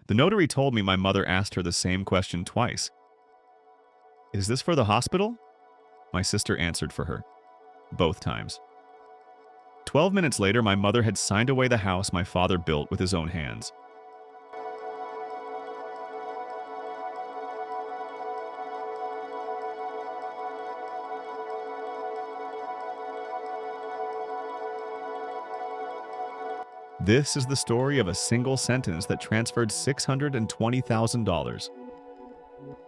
The notary told me my mother asked her the same question twice. Is this for the hospital? My sister answered for her, both times. 12 minutes later, my mother had signed away the house my father built with his own hands. This is the story of a single sentence that transferred $620,000.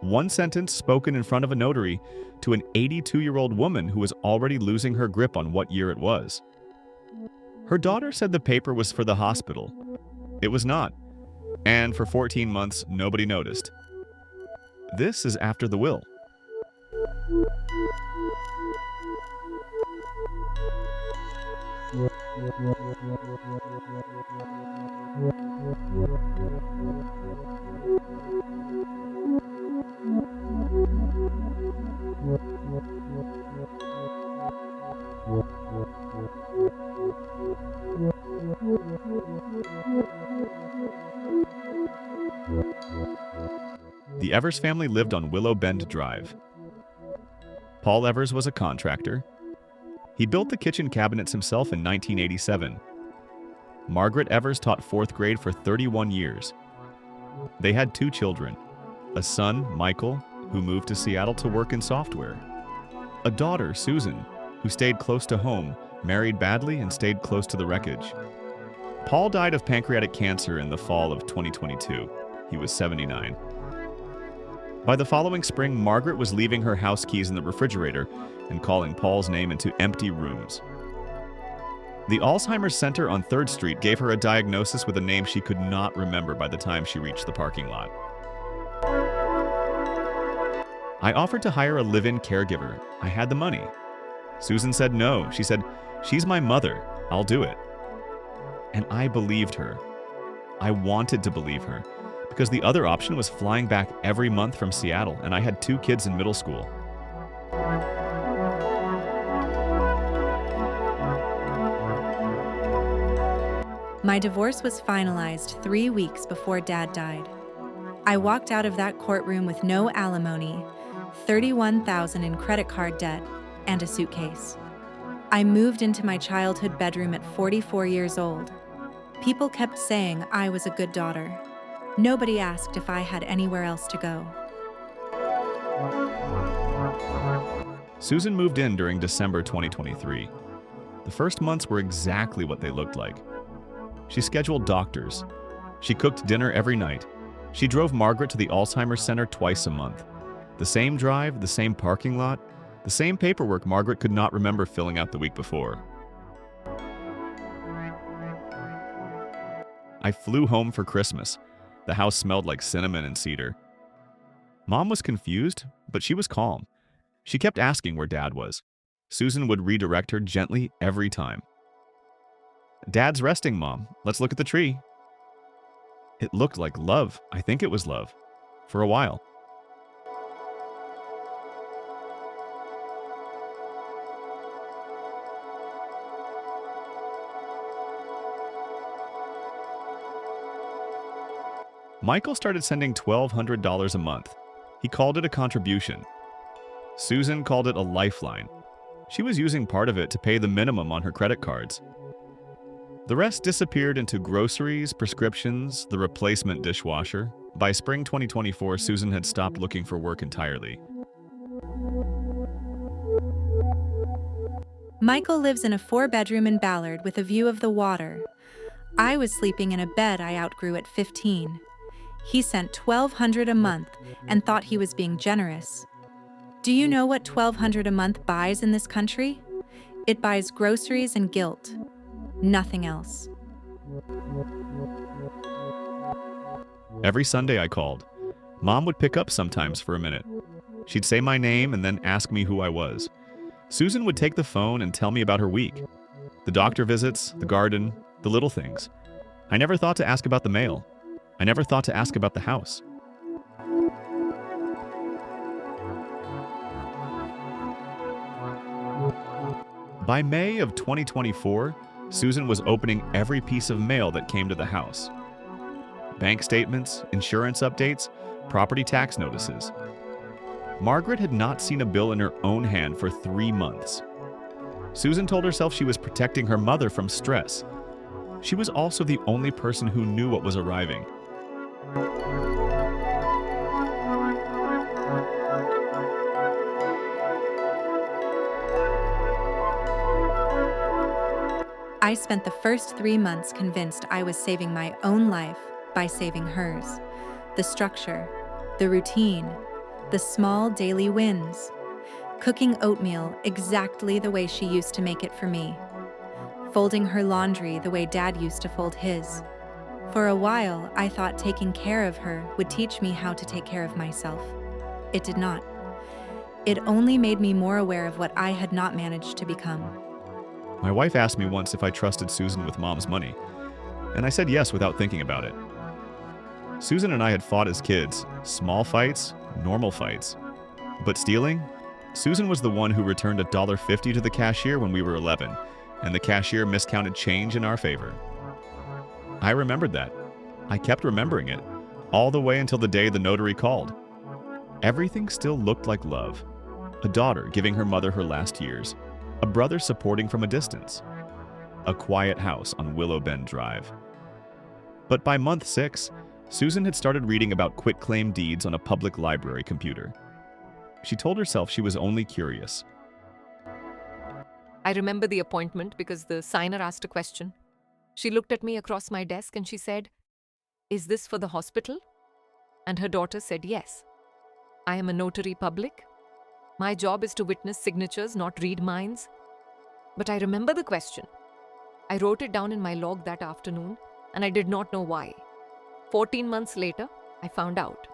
One sentence spoken in front of a notary to an 82-year-old woman who was already losing her grip on what year it was. Her daughter said the paper was for the hospital. It was not. And for 14 months, nobody noticed. This is after the will. The Evers family lived on Willow Bend Drive. Paul Evers was a contractor. He built the kitchen cabinets himself in 1987. Margaret Evers taught fourth grade for 31 years. They had 2 children, a son, Michael, who moved to Seattle to work in software, a daughter, Susan, who stayed close to home, married badly, and stayed close to the wreckage. Paul died of pancreatic cancer in the fall of 2022. He was 79. By the following spring, Margaret was leaving her house keys in the refrigerator and calling Paul's name into empty rooms. The Alzheimer's Center on 3rd Street gave her a diagnosis with a name she could not remember by the time she reached the parking lot. I offered to hire a live-in caregiver. I had the money. Susan said no. She said, "She's my mother. I'll do it." And I believed her. I wanted to believe her, because the other option was flying back every month from Seattle, and I had 2 kids in middle school. My divorce was finalized 3 weeks before Dad died. I walked out of that courtroom with no alimony, $31,000 in credit card debt, and a suitcase. I moved into my childhood bedroom at 44 years old. People kept saying I was a good daughter. Nobody asked if I had anywhere else to go. Susan moved in during December 2023. The first months were exactly what they looked like. She scheduled doctors. She cooked dinner every night. She drove Margaret to the Alzheimer's Center twice a month. The same drive, the same parking lot, the same paperwork Margaret could not remember filling out the week before. I flew home for Christmas. The house smelled like cinnamon and cedar. Mom was confused, but she was calm. She kept asking where Dad was. Susan would redirect her gently every time. "Dad's resting, Mom. Let's look at the tree." It looked like love. I think it was love. For a while. Michael started sending $1,200 a month. He called it a contribution. Susan called it a lifeline. She was using part of it to pay the minimum on her credit cards. The rest disappeared into groceries, prescriptions, the replacement dishwasher. By spring 2024, Susan had stopped looking for work entirely. Michael lives in a 4-bedroom in Ballard with a view of the water. I was sleeping in a bed I outgrew at 15. He sent $1,200 a month and thought he was being generous. Do you know what $1,200 a month buys in this country? It buys groceries and guilt. Nothing else. Every Sunday I called. Mom would pick up sometimes for a minute. She'd say my name and then ask me who I was. Susan would take the phone and tell me about her week. The doctor visits, the garden, the little things. I never thought to ask about the mail. I never thought to ask about the house. By May of 2024, Susan was opening every piece of mail that came to the house. bank statements, insurance updates, property tax notices. Margaret had not seen a bill in her own hand for 3 months. Susan told herself she was protecting her mother from stress. She was also the only person who knew what was arriving. I spent the first 3 months convinced I was saving my own life by saving hers. The structure, the routine, the small daily wins. Cooking oatmeal exactly the way she used to make it for me. Folding her laundry the way Dad used to fold his. For a while, I thought taking care of her would teach me how to take care of myself. It did not. It only made me more aware of what I had not managed to become. My wife asked me once if I trusted Susan with Mom's money, and I said yes without thinking about it. Susan and I had fought as kids, small fights, normal fights. But stealing? Susan was the one who returned $1.50 to the cashier when we were 11, and the cashier miscounted change in our favor. I remembered that. I kept remembering it, all the way until the day the notary called. Everything still looked like love. A daughter giving her mother her last years. A brother supporting from a distance. A quiet house on Willow Bend Drive. But by month 6, Susan had started reading about quitclaim deeds on a public library computer. She told herself she was only curious. I remember the appointment because the signer asked a question. She looked at me across my desk and she said, "Is this for the hospital?" And her daughter said, "Yes. I am a notary public. My job is to witness signatures, not read minds." But I remember the question. I wrote it down in my log that afternoon, and I did not know why. 14 months later, I found out.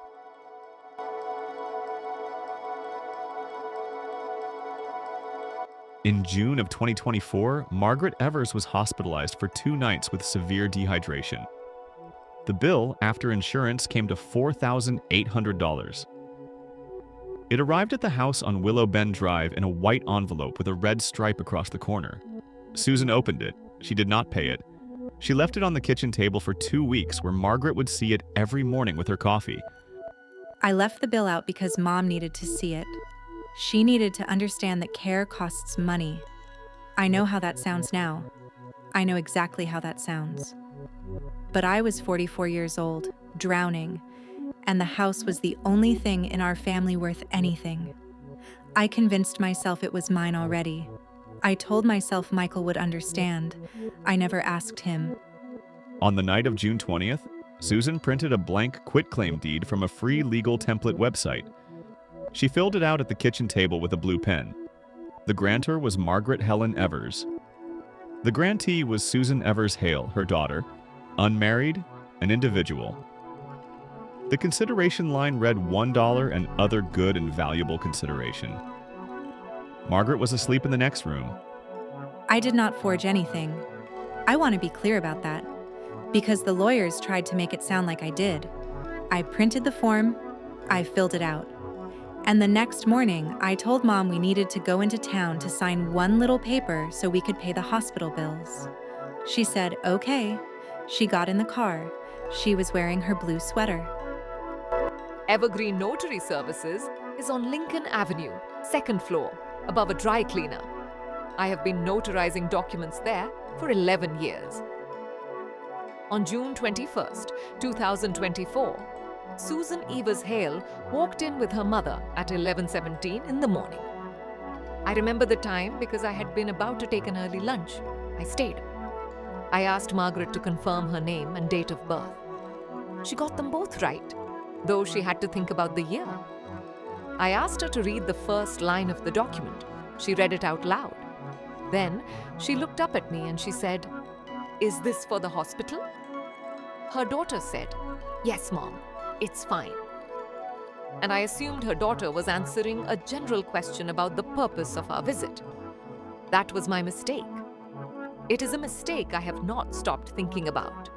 In June of 2024, Margaret Evers was hospitalized for 2 nights with severe dehydration. The bill, after insurance, came to $4,800. It arrived at the house on Willow Bend Drive in a white envelope with a red stripe across the corner. Susan opened it. She did not pay it. She left it on the kitchen table for 2 weeks where Margaret would see it every morning with her coffee. I left the bill out because Mom needed to see it. She needed to understand that care costs money. I know how that sounds now. I know exactly how that sounds. But I was 44 years old, drowning, and the house was the only thing in our family worth anything. I convinced myself it was mine already. I told myself Michael would understand. I never asked him. On the night of June 20th, Susan printed a blank quitclaim deed from a free legal template website. She filled it out at the kitchen table with a blue pen. The grantor was Margaret Helen Evers. The grantee was Susan Evers Hale, her daughter, unmarried, an individual. The consideration line read $1 and other good and valuable consideration. Margaret was asleep in the next room. I did not forge anything. I want to be clear about that, because the lawyers tried to make it sound like I did. I printed the form, I filled it out. And the next morning, I told Mom we needed to go into town to sign one little paper so we could pay the hospital bills. She said, okay. She got in the car. She was wearing her blue sweater. Evergreen Notary Services is on Lincoln Avenue, 2nd floor, above a dry cleaner. I have been notarizing documents there for 11 years. On June 21st, 2024, Susan Evers Hale walked in with her mother at 11:17 in the morning. I remember the time because I had been about to take an early lunch. I stayed. I asked Margaret to confirm her name and date of birth. She got them both right, though she had to think about the year. I asked her to read the first line of the document. She read it out loud. Then she looked up at me and she said, "Is this for the hospital?" Her daughter said, "Yes, Mom, it's fine." And I assumed her daughter was answering a general question about the purpose of our visit. That was my mistake. It is a mistake I have not stopped thinking about.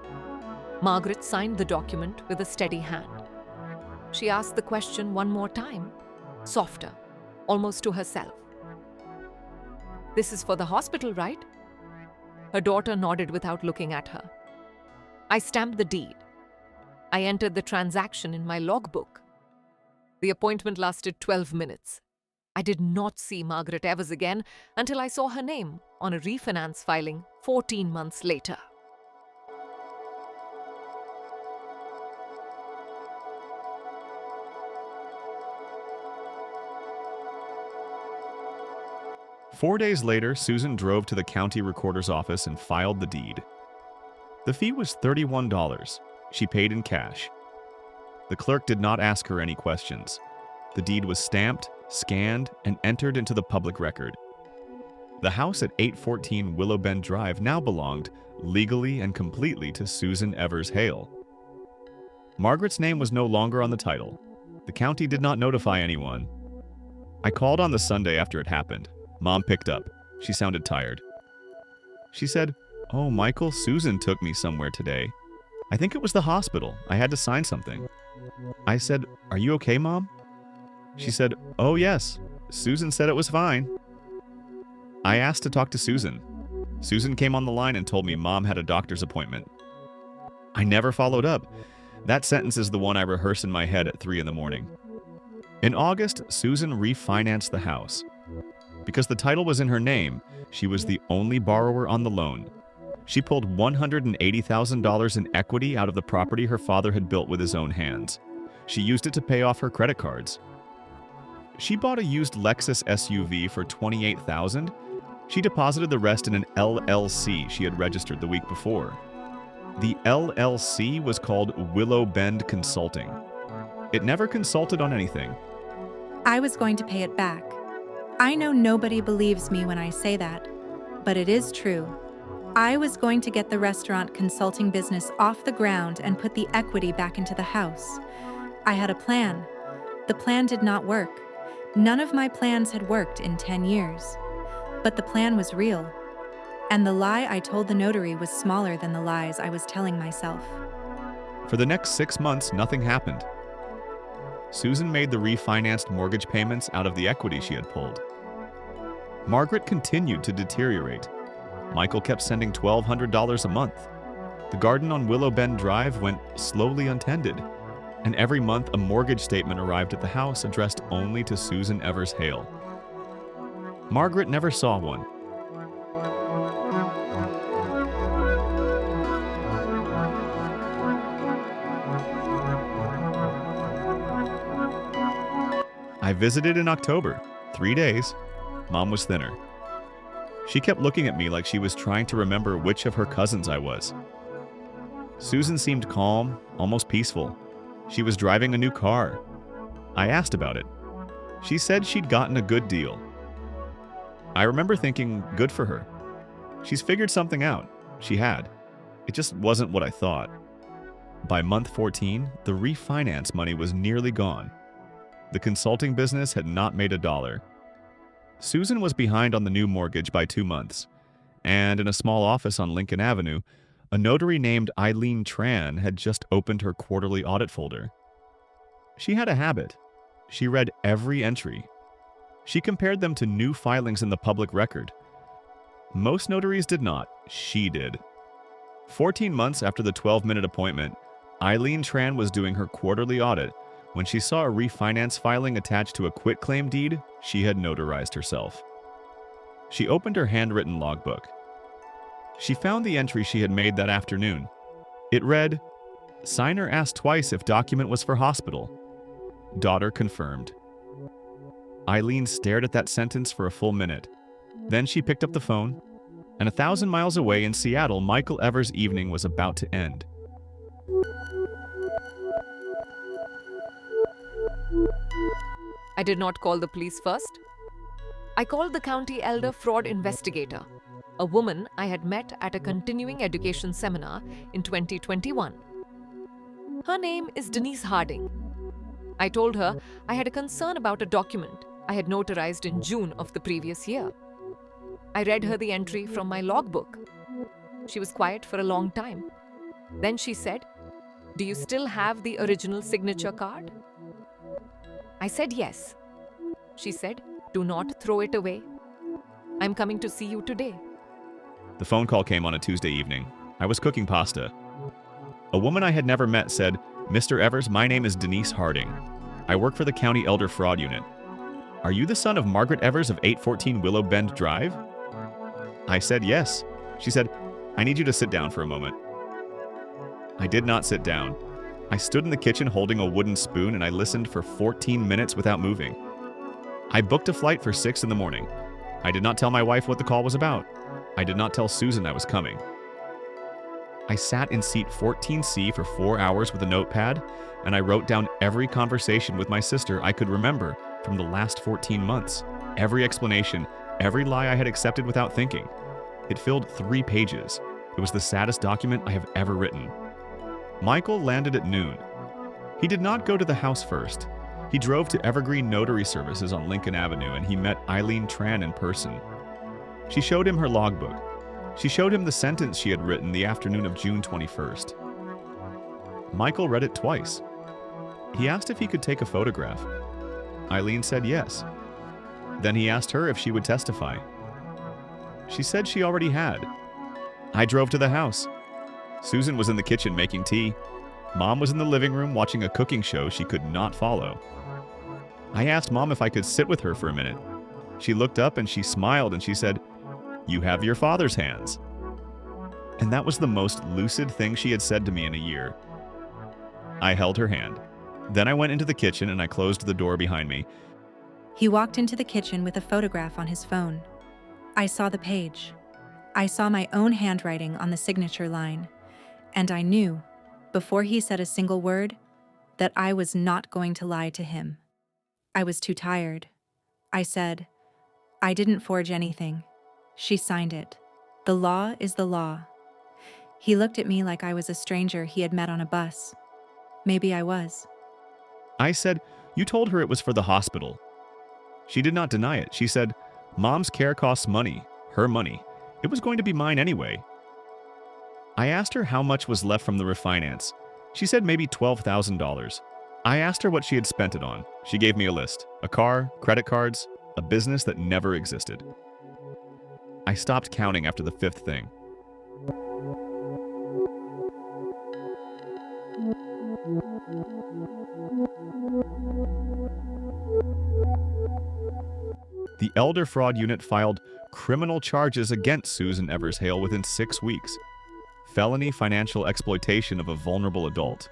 Margaret signed the document with a steady hand. She asked the question one more time, softer, almost to herself. "This is for the hospital, right?" Her daughter nodded without looking at her. I stamped the deed. I entered the transaction in my logbook. The appointment lasted 12 minutes. I did not see Margaret Evers again until I saw her name on a refinance filing 14 months later. Four days later, Susan drove to the county recorder's office and filed the deed. The fee was $31. She paid in cash. The clerk did not ask her any questions. The deed was stamped, scanned, and entered into the public record. The house at 814 Willow Bend Drive now belonged, legally and completely, to Susan Evers Hale. Margaret's name was no longer on the title. The county did not notify anyone. I called on the Sunday after it happened. Mom picked up. She sounded tired. She said, "Oh, Michael, Susan took me somewhere today. I think it was the hospital. I had to sign something." I said, "Are you okay, Mom?" She said, "Oh, yes. Susan said it was fine." I asked to talk to Susan. Susan came on the line and told me Mom had a doctor's appointment. I never followed up. That sentence is the one I rehearse in my head at 3 in the morning. In August, Susan refinanced the house. Because the title was in her name, she was the only borrower on the loan. She pulled $180,000 in equity out of the property her father had built with his own hands. She used it to pay off her credit cards. She bought a used Lexus SUV for $28,000. She deposited the rest in an LLC she had registered the week before. The LLC was called Willow Bend Consulting. It never consulted on anything. I was going to pay it back. I know nobody believes me when I say that, but it is true. I was going to get the restaurant consulting business off the ground and put the equity back into the house. I had a plan. The plan did not work. None of my plans had worked in 10 years. But the plan was real. And the lie I told the notary was smaller than the lies I was telling myself. For the next 6 months, nothing happened. Susan made the refinanced mortgage payments out of the equity she had pulled. Margaret continued to deteriorate. Michael kept sending $1,200 a month. The garden on Willow Bend Drive went slowly untended, and every month a mortgage statement arrived at the house addressed only to Susan Evers Hale. Margaret never saw one. I visited in October. 3 days. Mom was thinner. She kept looking at me like she was trying to remember which of her cousins I was. Susan seemed calm, almost peaceful. She was driving a new car. I asked about it. She said she'd gotten a good deal. I remember thinking, good for her. She's figured something out. She had. It just wasn't what I thought. By month 14, the refinance money was nearly gone. The consulting business had not made a dollar. Susan was behind on the new mortgage by 2 months, and in a small office on Lincoln Avenue, a notary named Eileen Tran had just opened her quarterly audit folder. She had a habit. She read every entry. She compared them to new filings in the public record. Most notaries did not. She did. 14 months after the 12-minute appointment, Eileen Tran was doing her quarterly audit when she saw a refinance filing attached to a quitclaim deed she had notarized herself. She opened her handwritten logbook. She found the entry she had made that afternoon. It read, "Signer asked twice if document was for hospital. Daughter confirmed." Eileen stared at that sentence for a full minute. Then she picked up the phone, and 1,000 miles away in Seattle, Michael Evers' evening was about to end. I did not call the police first. I called the county elder fraud investigator, a woman I had met at a continuing education seminar in 2021. Her name is Denise Harding. I told her I had a concern about a document I had notarized in June of the previous year. I read her the entry from my logbook. She was quiet for a long time. Then she said, "Do you still have the original signature card?" I said yes. She said, "Do not throw it away. I'm coming to see you today." The phone call came on a Tuesday evening. I was cooking pasta. A woman I had never met said, Mr. Evers, my name is Denise Harding. I work for the County Elder Fraud Unit. Are you the son of Margaret Evers of 814 Willow Bend Drive? I said yes. She said, I need you to sit down for a moment. I did not sit down. I stood in the kitchen holding a wooden spoon and I listened for 14 minutes without moving. I booked a flight for 6 in the morning. I did not tell my wife what the call was about. I did not tell Susan I was coming. I sat in seat 14C for 4 hours with a notepad, and I wrote down every conversation with my sister I could remember from the last 14 months. Every explanation, every lie I had accepted without thinking. It filled 3 pages. It was the saddest document I have ever written. Michael landed at noon. He did not go to the house first. He drove to Evergreen Notary Services on Lincoln Avenue and he met Eileen Tran in person. She showed him her logbook. She showed him the sentence she had written the afternoon of June 21st. Michael read it twice. He asked if he could take a photograph. Eileen said yes. Then he asked her if she would testify. She said she already had. I drove to the house. Susan was in the kitchen making tea. Mom was in the living room watching a cooking show she could not follow. I asked Mom if I could sit with her for a minute. She looked up and she smiled and she said, "You have your father's hands." And that was the most lucid thing she had said to me in a year. I held her hand. Then I went into the kitchen and I closed the door behind me. He walked into the kitchen with a photograph on his phone. I saw the page. I saw my own handwriting on the signature line. And I knew, before he said a single word, that I was not going to lie to him. I was too tired. I said, "I didn't forge anything." She signed it. The law is the law. He looked at me like I was a stranger he had met on a bus. Maybe I was. I said, "You told her it was for the hospital." She did not deny it. She said, "Mom's care costs money, her money. It was going to be mine anyway." I asked her how much was left from the refinance. She said maybe $12,000. I asked her what she had spent it on. She gave me a list: a car, credit cards, a business that never existed. I stopped counting after the 5th thing. The Elder Fraud Unit filed criminal charges against Susan Evers Hale within 6 weeks. Felony financial exploitation of a vulnerable adult.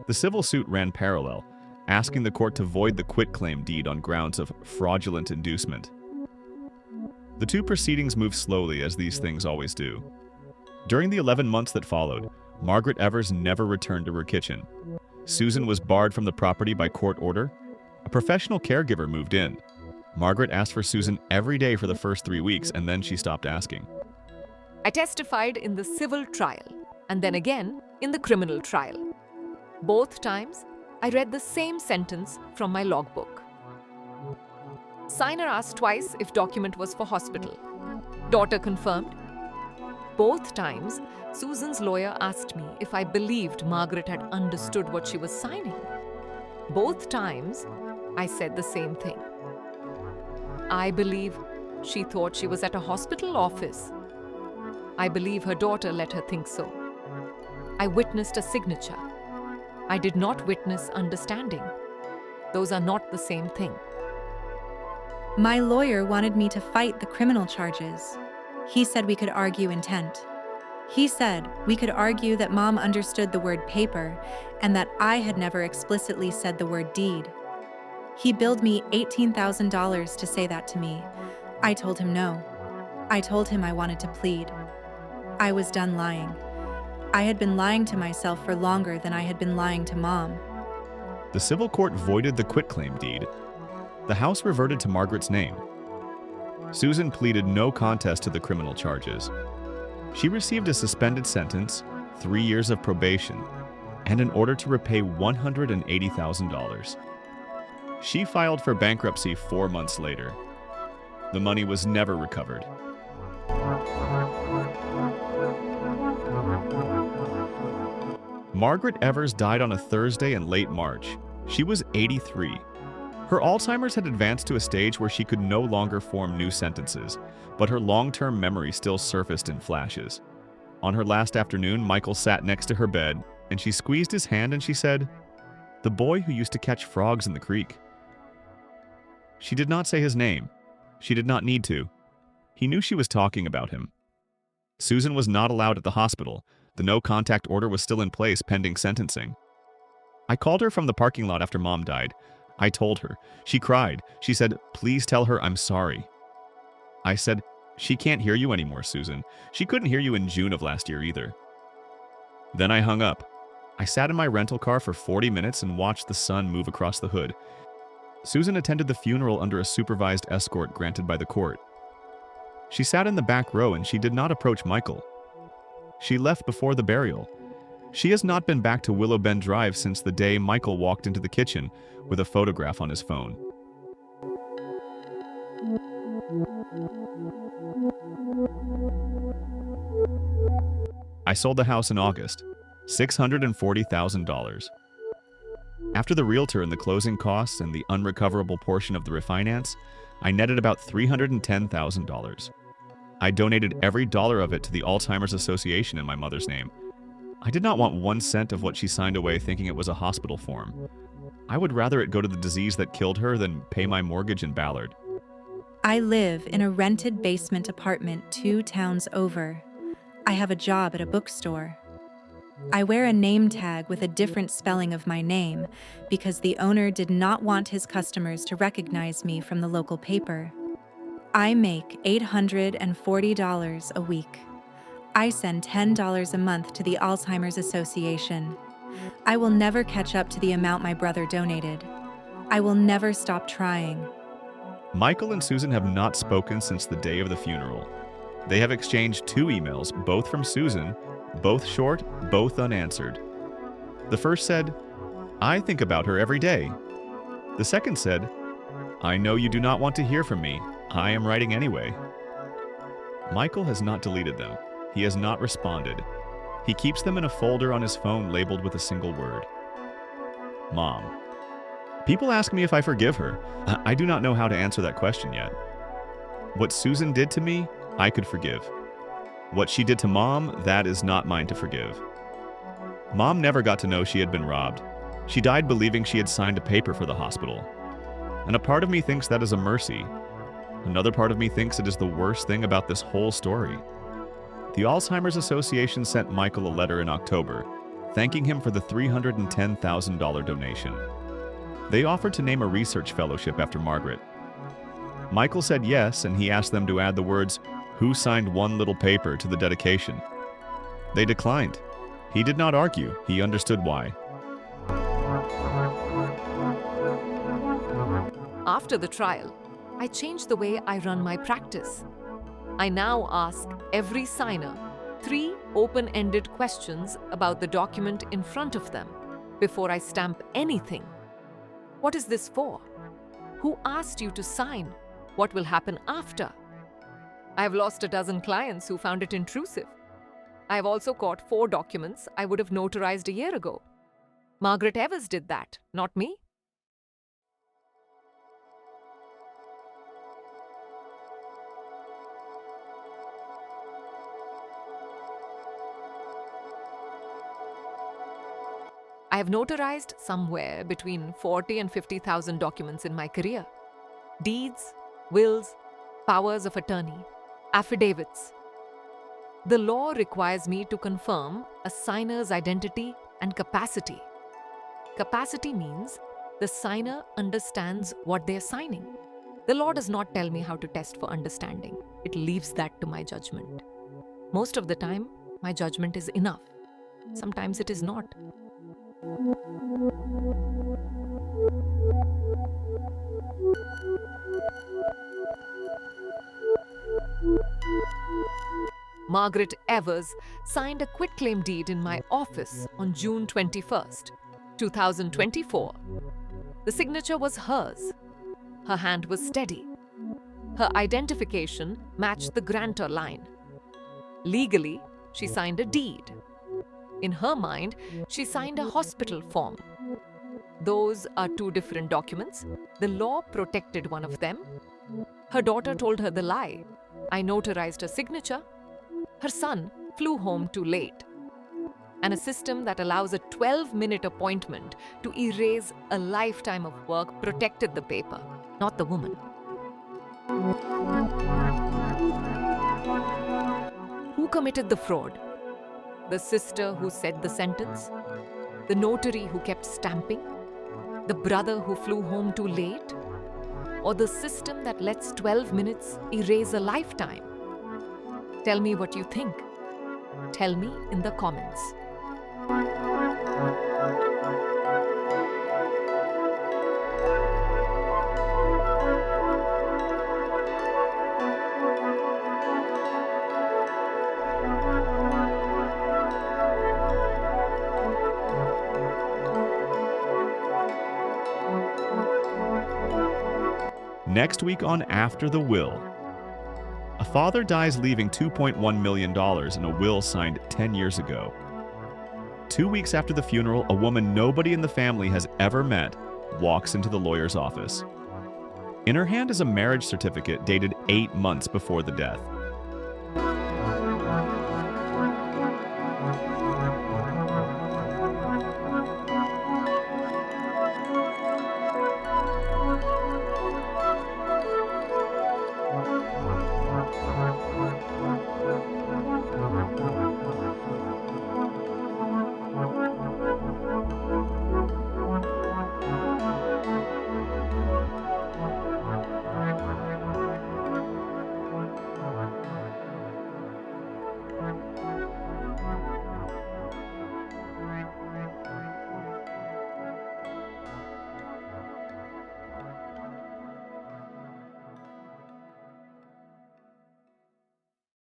The civil suit ran parallel, asking the court to void the quitclaim deed on grounds of fraudulent inducement. The 2 proceedings moved slowly, as these things always do. During the 11 months that followed, Margaret Evers never returned to her kitchen. Susan was barred from the property by court order. A professional caregiver moved in. Margaret asked for Susan every day for the first 3 weeks, and then she stopped asking. I testified in the civil trial and then again in the criminal trial. Both times, I read the same sentence from my logbook. Signer asked twice if document was for hospital. Daughter confirmed. Both times, Susan's lawyer asked me if I believed Margaret had understood what she was signing. Both times, I said the same thing. I believe she thought she was at a hospital office. I believe her daughter let her think so. I witnessed a signature. I did not witness understanding. Those are not the same thing. My lawyer wanted me to fight the criminal charges. He said we could argue intent. He said we could argue that Mom understood the word paper and that I had never explicitly said the word deed. He billed me $18,000 to say that to me. I told him no. I told him I wanted to plead. I was done lying. I had been lying to myself for longer than I had been lying to Mom. The civil court voided the quitclaim deed. The house reverted to Margaret's name. Susan pleaded no contest to the criminal charges. She received a suspended sentence, 3 years of probation, and an order to repay $180,000. She filed for bankruptcy 4 months later. The money was never recovered. Margaret Evers died on a Thursday in late March. She was 83. Her Alzheimer's had advanced to a stage where she could no longer form new sentences, but her long-term memory still surfaced in flashes. On her last afternoon, Michael sat next to her bed, and she squeezed his hand and she said, "The boy who used to catch frogs in the creek." She did not say his name. She did not need to. He knew she was talking about him. Susan was not allowed at the hospital. The no-contact order was still in place pending sentencing. I called her from the parking lot after Mom died. I told her. She cried. She said, "Please tell her I'm sorry." I said, "She can't hear you anymore, Susan. She couldn't hear you in June of last year either." Then I hung up. I sat in my rental car for 40 minutes and watched the sun move across the hood. Susan attended the funeral under a supervised escort granted by the court. She sat in the back row and she did not approach Michael. She left before the burial. She has not been back to Willow Bend Drive since the day Michael walked into the kitchen with a photograph on his phone. I sold the house in August, $640,000. After the realtor and the closing costs and the unrecoverable portion of the refinance, I netted about $310,000. I donated every dollar of it to the Alzheimer's Association in my mother's name. I did not want 1 cent of what she signed away thinking it was a hospital form. I would rather it go to the disease that killed her than pay my mortgage in Ballard. I live in a rented basement apartment 2 towns over. I have a job at a bookstore. I wear a name tag with a different spelling of my name because the owner did not want his customers to recognize me from the local paper. I make $840 a week. I send $10 a month to the Alzheimer's Association. I will never catch up to the amount my brother donated. I will never stop trying. Michael and Susan have not spoken since the day of the funeral. They have exchanged 2 emails, both from Susan, both short, both unanswered. The first said, "I think about her every day." The second said, "I know you do not want to hear from me. I am writing anyway." Michael has not deleted them. He has not responded. He keeps them in a folder on his phone labeled with a single word. Mom. People ask me if I forgive her. I do not know how to answer that question yet. What Susan did to me, I could forgive. What she did to Mom, that is not mine to forgive. Mom never got to know she had been robbed. She died believing she had signed a paper for the hospital. And a part of me thinks that is a mercy. Another part of me thinks it is the worst thing about this whole story. The Alzheimer's Association sent Michael a letter in October, thanking him for the $310,000 donation. They offered to name a research fellowship after Margaret. Michael said yes, and he asked them to add the words, "Who signed one little paper" to the dedication. They declined. He did not argue. He understood why. After the trial, I changed the way I run my practice. I now ask every signer 3 open-ended questions about the document in front of them before I stamp anything. What is this for? Who asked you to sign? What will happen after? I have lost a dozen clients who found it intrusive. I have also caught 4 documents I would have notarized a year ago. Margaret Evers did that, not me. I have notarized somewhere between 40 and 50,000 documents in my career. Deeds, wills, powers of attorney, affidavits. The law requires me to confirm a signer's identity and capacity. Capacity means the signer understands what they are signing. The law does not tell me how to test for understanding. It leaves that to my judgment. Most of the time, my judgment is enough. Sometimes it is not. Margaret Evers signed a quitclaim deed in my office on June 21st, 2024. The signature was hers. Her hand was steady. Her identification matched the grantor line. Legally, she signed a deed. In her mind, she signed a hospital form. Those are 2 different documents. The law protected one of them. Her daughter told her the lie. I notarized her signature. Her son flew home too late. and a system that allows a 12-minute appointment to erase a lifetime of work protected the paper, not the woman. Who committed the fraud? The sister who said the sentence? The notary who kept stamping? The brother who flew home too late? Or the system that lets 12 minutes erase a lifetime? Tell me what you think. Tell me in the comments. Next week on After the Will. A father dies leaving $2.1 million in a will signed 10 years ago. 2 weeks after the funeral, a woman nobody in the family has ever met walks into the lawyer's office. In her hand is a marriage certificate dated 8 months before the death.